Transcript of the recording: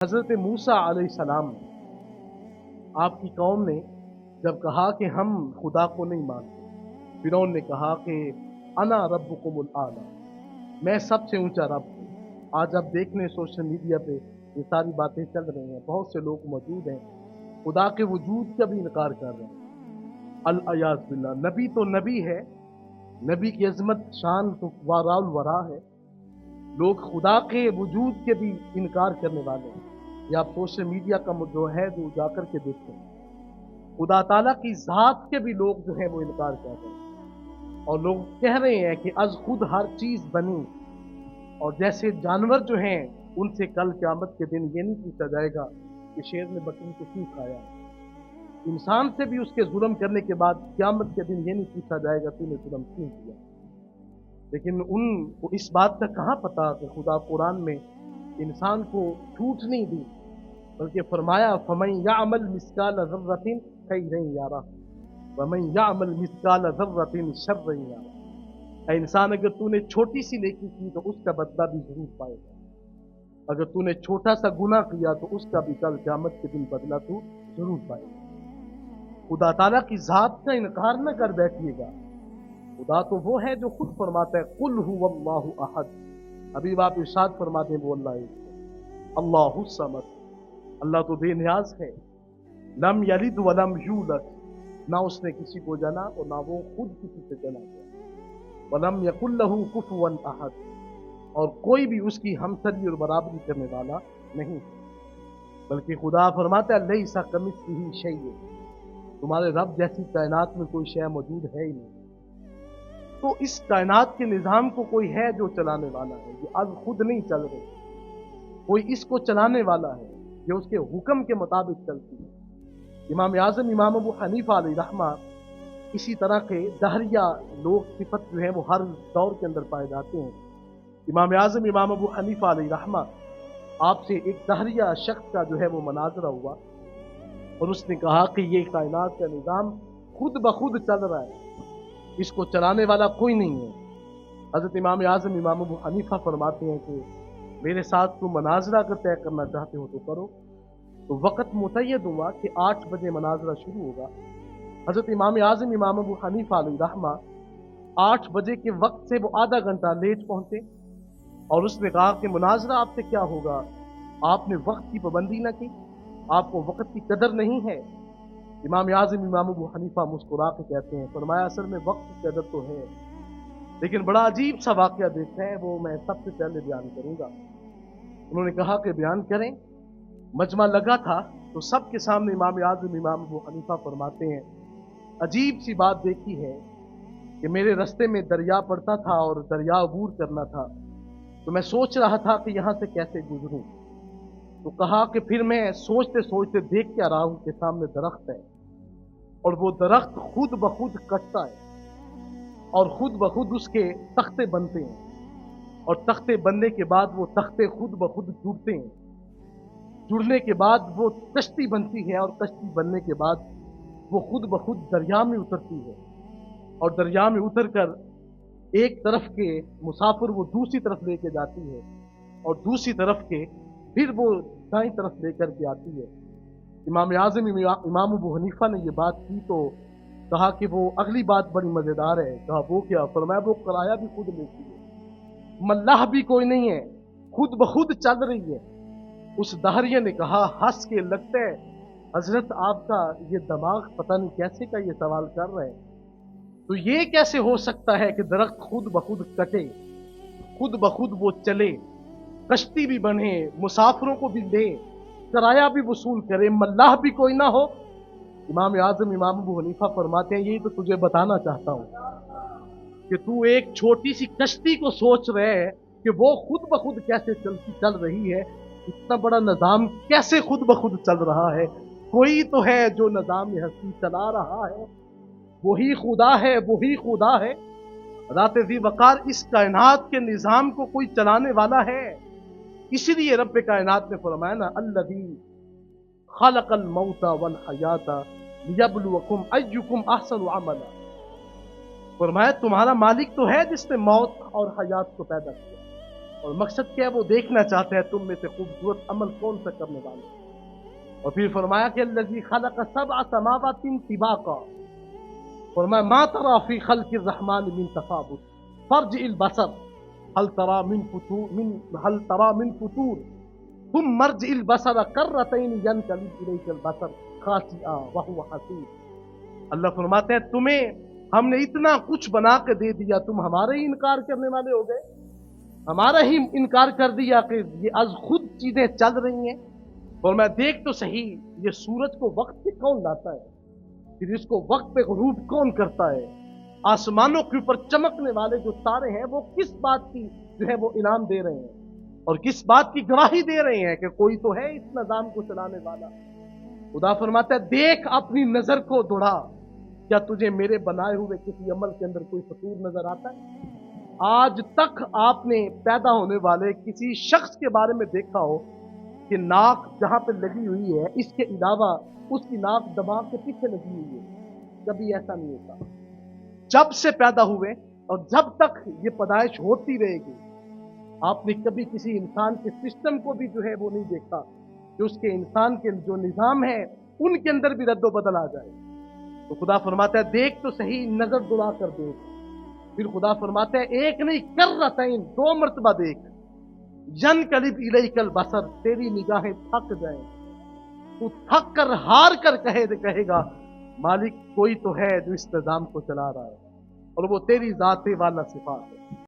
حضرت موسیٰ علیہ السلام آپ کی قوم نے جب کہا کہ ہم خدا کو نہیں مانتے، فرعون نے کہا کہ انا ربکم الاعلی، میں سب سے اونچا رب ہوں۔ آج آپ دیکھ لیں سوشل میڈیا پہ یہ ساری باتیں چل رہی ہیں، بہت سے لوگ موجود ہیں خدا کے وجود کا بھی انکار کر رہے ہیں۔ الیاذ باللہ، نبی تو نبی ہے، نبی کی عظمت شان تو وراء الورا ہے، لوگ خدا کے وجود کے بھی انکار کرنے والے ہیں۔ یہ آپ سوشل میڈیا کا جو ہے جو جا کر کے دیکھتے ہیں، خدا تعالیٰ کی ذات کے بھی لوگ جو ہیں وہ انکار کر رہے ہیں، اور لوگ کہہ رہے ہیں کہ از خود ہر چیز بنی، اور جیسے جانور جو ہیں ان سے کل قیامت کے دن یہ نہیں پوچھا جائے گا کہ شیر نے بکری کو کیوں کھایا، انسان سے بھی اس کے ظلم کرنے کے بعد قیامت کے دن یہ نہیں پوچھا جائے گا تو نے ظلم کیوں کیا۔ لیکن ان کو اس بات کا کہاں پتا کہ خدا قرآن میں انسان کو چھوٹ نہیں دی، بلکہ فرمایا فَمَن يَعْمَلْ مِثْقَالَ ذَرَّةٍ خَيْرًا يَرَهُ وَمَن يَعْمَلْ مِثْقَالَ ذَرَّةٍ شَرًّا يَرَهُ۔ اے انسان، اگر تو نے چھوٹی سی نیکی کی تو اس کا بدلہ بھی ضرور پائے گا، اگر تو نے چھوٹا سا گناہ کیا تو اس کا بھی کل قیامت کے دن بدلہ تو ضرور پائے گا۔ خدا تعالیٰ کی ذات کا انکار نہ کر بیٹھیے گا، خدا تو وہ ہے جو خود فرماتا ہے قُلْ هُوَ اللَّهُ أَحَدٌ، ابھی آپ ارشاد فرماتے ہیں وہ اللہ ایک، اللہ الصمد، اللہ تو بے نیاز ہے، لم یلد ولم یولد، نہ اس نے کسی کو جنا اور نہ وہ خود کسی سے جنا گیا، ولم یکن لہ کفوا احد، اور کوئی بھی اس کی ہمسری اور برابری کرنے والا نہیں ہے۔ بلکہ خدا فرماتا ہے لیس کمثلہ شیء، تمہارے رب جیسی کائنات میں کوئی شے موجود ہے ہی نہیں۔ تو اس کائنات کے نظام کو کوئی ہے جو چلانے والا ہے، یہ از خود نہیں چل رہے، کوئی اس کو چلانے والا ہے، یہ اس کے حکم کے مطابق چلتی ہے۔ امام اعظم امام ابو حنیفہ علیہ رحمہ اسی طرح کے دہریہ لوگ صفت جو ہے وہ ہر دور کے اندر پائے جاتے ہیں۔ امام اعظم امام ابو حنیفہ علیہ رحمہ آپ سے ایک دہریہ شخص کا جو ہے وہ مناظرہ ہوا، اور اس نے کہا کہ یہ کائنات کا نظام خود بخود چل رہا ہے، اس کو چلانے والا کوئی نہیں ہے۔ حضرت امام اعظم امام ابو حنیفہ فرماتے ہیں کہ میرے ساتھ تم مناظرہ اگر طے کرنا چاہتے ہو تو کرو۔ تو وقت متعین ہوا کہ 8 بجے مناظرہ شروع ہوگا۔ حضرت امام اعظم امام ابو حنیفہ علیہ رحمہ 8 بجے کے وقت سے وہ آدھا گھنٹہ لیٹ پہنچے، اور اس نے کہا کہ مناظرہ آپ سے کیا ہوگا، آپ نے وقت کی پابندی نہ کی، آپ کو وقت کی قدر نہیں ہے۔ امام اعظم امام ابو حنیفہ مسکرا کے کہتے ہیں، فرمایا اصل میں وقت کی قدر تو ہے، لیکن بڑا عجیب سا واقعہ دیکھا ہے، وہ میں سب سے پہلے بیان کروں گا۔ انہوں نے کہا کہ بیان کریں۔ مجمع لگا تھا تو سب کے سامنے امام اعظم امام ابو حنیفہ فرماتے ہیں عجیب سی بات دیکھی ہے کہ میرے رستے میں دریا پڑتا تھا اور دریا عبور کرنا تھا، تو میں سوچ رہا تھا کہ یہاں سے کیسے گزروں، تو کہا کہ پھر میں سوچتے سوچتے دیکھ کے آ رہا ہوں کہ سامنے درخت ہے، اور وہ درخت خود بخود کٹتا ہے اور خود بخود اس کے تختے بنتے ہیں، اور تختے بننے کے بعد وہ تختے خود بخود جڑتے ہیں، جڑنے کے بعد وہ کشتی بنتی ہے، اور کشتی بننے کے بعد وہ خود بخود دریا میں اترتی ہے، اور دریا میں اتر کر ایک طرف کے مسافر وہ دوسری طرف لے کے جاتی ہے، اور دوسری طرف کے پھر وہ دائیں طرف لے کر کے آتی ہے۔ امام اعظم امام ابو حنیفہ نے یہ بات کی تو کہا کہ وہ اگلی بات بڑی مزیدار ہے، کہا وہ کیا، فرمایا وہ کرایہ بھی خود لیتی ہے، ملاح بھی کوئی نہیں ہے، خود بخود چل رہی ہے۔ اس دہریہ نے کہا ہنس کے، لگتا ہے حضرت آپ کا یہ دماغ پتہ نہیں کیسے کا یہ سوال کر رہے ہیں، تو یہ کیسے ہو سکتا ہے کہ درخت خود بخود کٹے، خود بخود وہ چلے، کشتی بھی بنے، مسافروں کو بھی لے، کرایہ بھی وصول کرے، ملاح بھی کوئی نہ ہو۔ امام اعظم امام ابو حنیفہ فرماتے ہیں یہی تو تجھے بتانا چاہتا ہوں کہ تو ایک چھوٹی سی کشتی کو سوچ رہے ہے کہ وہ خود بخود کیسے چل رہی ہے، اتنا بڑا نظام کیسے خود بخود چل رہا ہے، کوئی تو ہے جو نظام ہستی چلا رہا ہے، وہی خدا ہے، وہی خدا ہے۔ ذات ذی وقار اس کائنات کے نظام کو کوئی چلانے والا ہے، اسی لیے رب کائنات نے فرمایا نا الذی خلق الموت والحیات لیبلوکم ایکم احسن عملا، فرمایا تمہارا مالک تو ہے جس نے موت اور حیات کو پیدا کیا، اور مقصد کیا ہے؟ وہ دیکھنا چاہتے ہیں تم میں سے خوبصورت عمل کون سا کرنے والے. اور پھر فرمایا کہ الذی خلق سبع سماوات طباقا، فرمایا ما ترى فی خلق الرحمن من تفاوت فارجع البصر هل ترى من فطور ثم ارجع البصر کرتین ينقلب الیک البصر خاسئا وهو حسیر. اللہ فرماتے ہیں تمہیں ہم نے اتنا کچھ بنا کے دے دیا، تم ہمارے ہی انکار کرنے والے ہو گئے، ہمارا ہی انکار کر دیا کہ یہ از خود چیزیں چل رہی ہیں. اور میں دیکھ تو صحیح، یہ سورج کو وقت پہ کون لاتا ہے، پھر اس کو وقت پہ غروب کون کرتا ہے، آسمانوں کے اوپر چمکنے والے جو تارے ہیں وہ کس بات کی جو ہے وہ انعام دے رہے ہیں اور کس بات کی گواہی دے رہے ہیں کہ کوئی تو ہے اس نظام کو چلانے والا. خدا فرماتا ہے دیکھ اپنی نظر کو دوڑا، کیا تجھے میرے بنائے ہوئے کسی عمل کے اندر کوئی فطور نظر آتا ہے؟ آج تک آپ نے پیدا ہونے والے کسی شخص کے بارے میں دیکھا ہو کہ ناک جہاں پہ لگی ہوئی ہے اس کے علاوہ اس کی ناک دماغ کے پیچھے لگی ہوئی ہے؟ کبھی ایسا نہیں ہوتا. جب سے پیدا ہوئے اور جب تک یہ پیدائش ہوتی رہے گی، آپ نے کبھی کسی انسان کے سسٹم کو بھی جو ہے وہ نہیں دیکھا کہ اس کے انسان کے جو نظام ہے ان کے اندر بھی رد و بدل آ جائے. تو خدا فرماتا ہے دیکھ تو صحیح، نظر دوڑا کر دیکھ. پھر خدا فرماتا ہے ایک نہیں کرتین، 2 مرتبہ دیکھ. ینقلب الیک البصر، تیری نگاہیں تھک جائیں، تو تھک کر ہار کر کہے گا مالک کوئی تو ہے جو اس نظام کو چلا رہا ہے اور وہ تیری ذات والا صفات ہے.